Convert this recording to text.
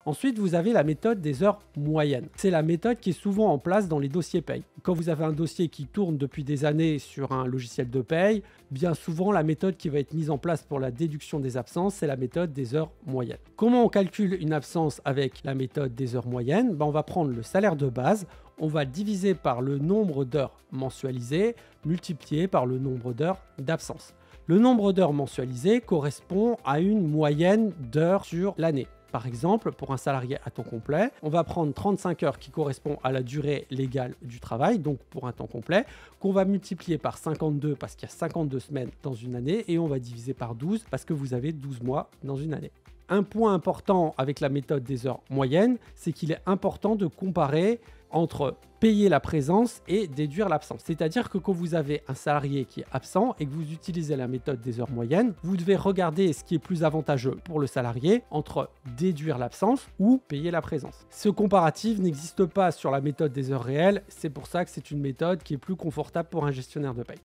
Ensuite, vous avez la méthode des heures moyennes. C'est la méthode qui est souvent en place dans les dossiers paye. Quand vous avez un dossier qui tourne depuis des années sur un logiciel de paye, bien souvent la méthode qui va être mise en place pour la déduction des absences, c'est la méthode des heures moyennes. Comment on calcule une absence avec la méthode des heures moyennes? On va prendre le salaire de base, on va diviser par le nombre d'heures mensualisées, multiplié par le nombre d'heures d'absence. Le nombre d'heures mensualisées correspond à une moyenne d'heures sur l'année. Par exemple, pour un salarié à temps complet, on va prendre 35 heures qui correspond à la durée légale du travail, donc pour un temps complet, qu'on va multiplier par 52 parce qu'il y a 52 semaines dans une année et on va diviser par 12 parce que vous avez 12 mois dans une année. Un point important avec la méthode des heures moyennes, c'est qu'il est important de comparer entre payer la présence et déduire l'absence. C'est-à-dire que quand vous avez un salarié qui est absent et que vous utilisez la méthode des heures moyennes, vous devez regarder ce qui est plus avantageux pour le salarié entre déduire l'absence ou payer la présence. Ce comparatif n'existe pas sur la méthode des heures réelles, c'est pour ça que c'est une méthode qui est plus confortable pour un gestionnaire de paye.